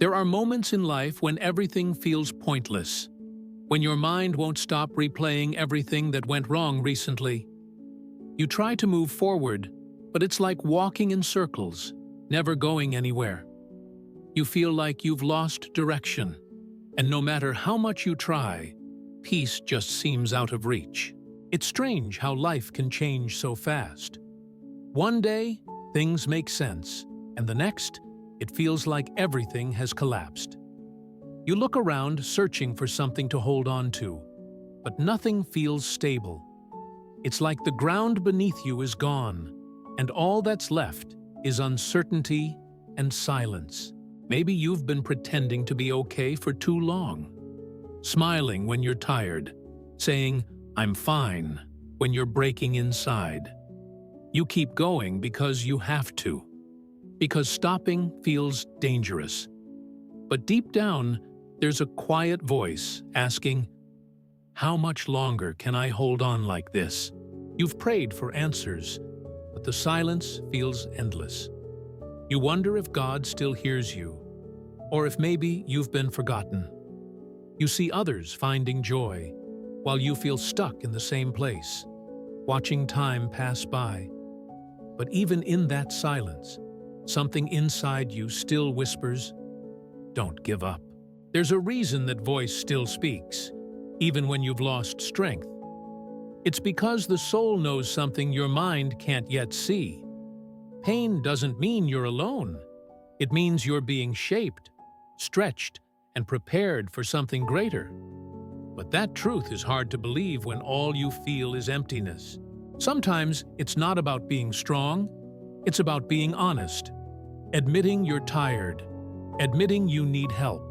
There are moments in life when everything feels pointless, when your mind won't stop replaying everything that went wrong recently. You try to move forward, but it's like walking in circles, never going anywhere. You feel like you've lost direction, and no matter how much you try, peace just seems out of reach. It's strange how life can change so fast. One day, things make sense, and the next, it feels like everything has collapsed. You look around searching for something to hold on to, but nothing feels stable. It's like the ground beneath you is gone, and all that's left is uncertainty and silence. Maybe you've been pretending to be okay for too long, smiling when you're tired, saying, "I'm fine," when you're breaking inside. You keep going because you have to, because stopping feels dangerous. But deep down, there's a quiet voice asking, "How much longer can I hold on like this?" You've prayed for answers, but the silence feels endless. You wonder if God still hears you, or if maybe you've been forgotten. You see others finding joy, while you feel stuck in the same place, watching time pass by. But even in that silence, something inside you still whispers, "Don't give up." There's a reason that voice still speaks, even when you've lost strength. It's because the soul knows something your mind can't yet see. Pain doesn't mean you're alone. It means you're being shaped, stretched, and prepared for something greater. But that truth is hard to believe when all you feel is emptiness. Sometimes it's not about being strong, it's about being honest, admitting you're tired, admitting you need help.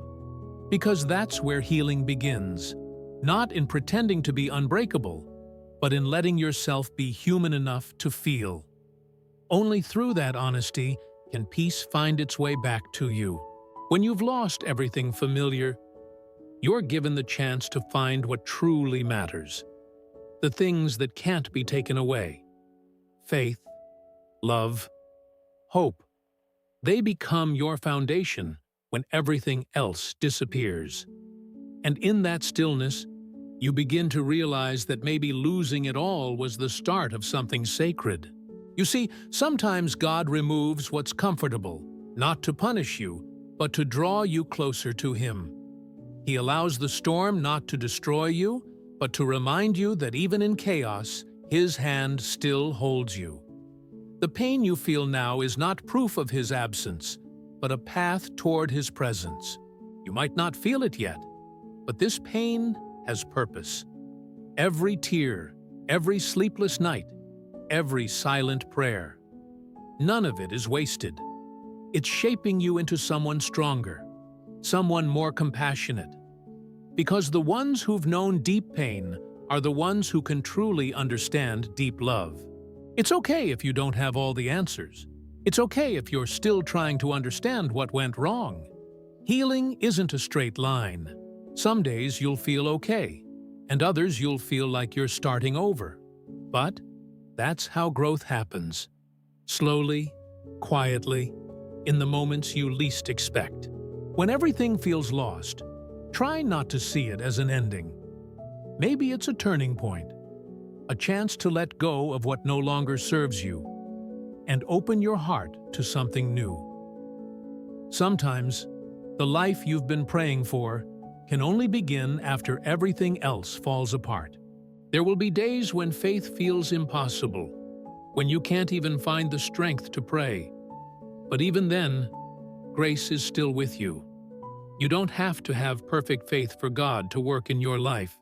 Because that's where healing begins, not in pretending to be unbreakable, but in letting yourself be human enough to feel. Only through that honesty can peace find its way back to you. When you've lost everything familiar, you're given the chance to find what truly matters. The things that can't be taken away. Faith, love, hope. They become your foundation when everything else disappears. And in that stillness, you begin to realize that maybe losing it all was the start of something sacred. You see, sometimes God removes what's comfortable, not to punish you, but to draw you closer to Him. He allows the storm not to destroy you, but to remind you that even in chaos, His hand still holds you. The pain you feel now is not proof of His absence, but a path toward His presence. You might not feel it yet, but this pain has purpose. Every tear, every sleepless night, every silent prayer, none of it is wasted. It's shaping you into someone stronger, someone more compassionate. Because the ones who've known deep pain are the ones who can truly understand deep love. It's okay if you don't have all the answers. It's okay if you're still trying to understand what went wrong. Healing isn't a straight line. Some days you'll feel okay, and others you'll feel like you're starting over. But that's how growth happens. Slowly, quietly, in the moments you least expect. When everything feels lost, try not to see it as an ending. Maybe it's a turning point, a chance to let go of what no longer serves you, and open your heart to something new. Sometimes, the life you've been praying for can only begin after everything else falls apart. There will be days when faith feels impossible, when you can't even find the strength to pray. But even then, grace is still with you. You don't have to have perfect faith for God to work in your life.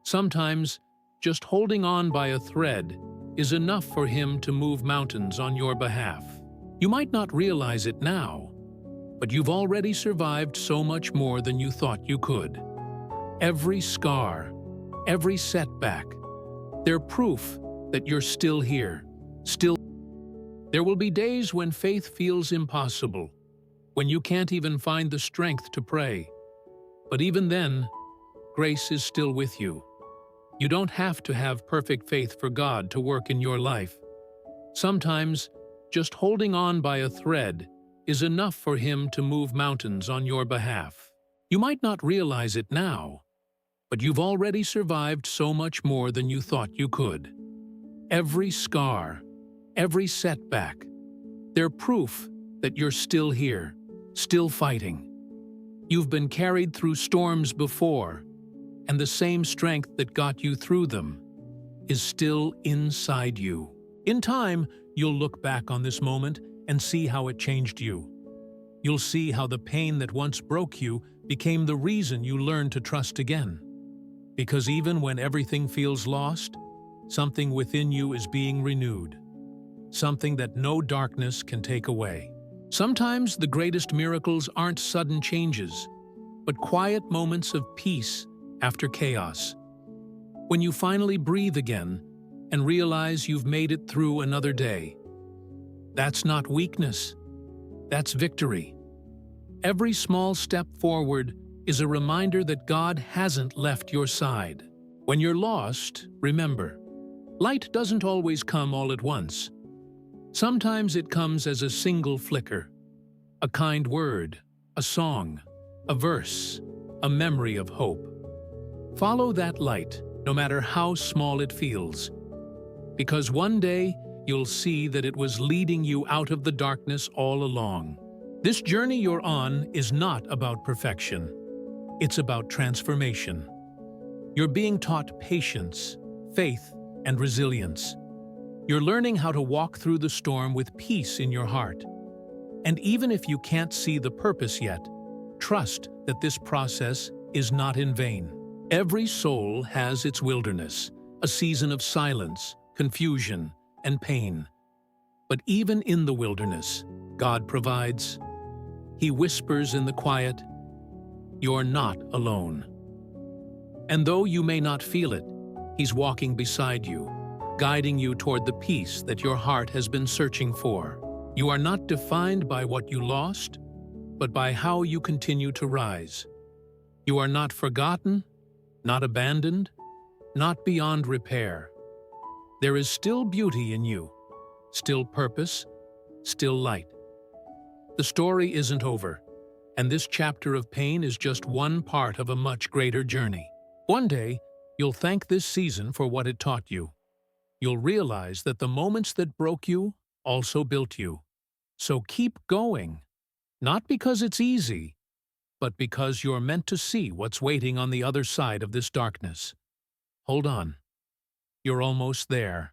Sometimes, just holding on by a thread is enough for Him to move mountains on your behalf. You might not realize it now, but you've already survived so much more than you thought you could. Every scar, every setback, they're proof that you're still here, still. There will be days when faith feels impossible, when you can't even find the strength to pray. But even then, grace is still with you. You don't have to have perfect faith for God to work in your life. Sometimes, just holding on by a thread is enough for Him to move mountains on your behalf. You might not realize it now, but you've already survived so much more than you thought you could. Every scar, every setback, they're proof that you're still here, still fighting. You've been carried through storms before, and the same strength that got you through them is still inside you. In time, you'll look back on this moment and see how it changed you. You'll see how the pain that once broke you became the reason you learned to trust again. Because even when everything feels lost, something within you is being renewed. Something that no darkness can take away. Sometimes the greatest miracles aren't sudden changes, but quiet moments of peace after chaos. When you finally breathe again and realize you've made it through another day. That's not weakness, that's victory. Every small step forward is a reminder that God hasn't left your side. When you're lost, remember, light doesn't always come all at once. Sometimes it comes as a single flicker, a kind word, a song, a verse, a memory of hope. Follow that light, no matter how small it feels, because one day you'll see that it was leading you out of the darkness all along. This journey you're on is not about perfection. It's about transformation. You're being taught patience, faith, and resilience. You're learning how to walk through the storm with peace in your heart. And even if you can't see the purpose yet, trust that this process is not in vain. Every soul has its wilderness, a season of silence, confusion, and pain. But even in the wilderness, God provides. He whispers in the quiet, "You're not alone." And though you may not feel it, He's walking beside you, guiding you toward the peace that your heart has been searching for. You are not defined by what you lost, but by how you continue to rise. You are not forgotten, not abandoned, not beyond repair. There is still beauty in you, still purpose, still light. The story isn't over, and this chapter of pain is just one part of a much greater journey. One day, you'll thank this season for what it taught you. You'll realize that the moments that broke you also built you. So keep going, not because it's easy, but because you're meant to see what's waiting on the other side of this darkness. Hold on. You're almost there.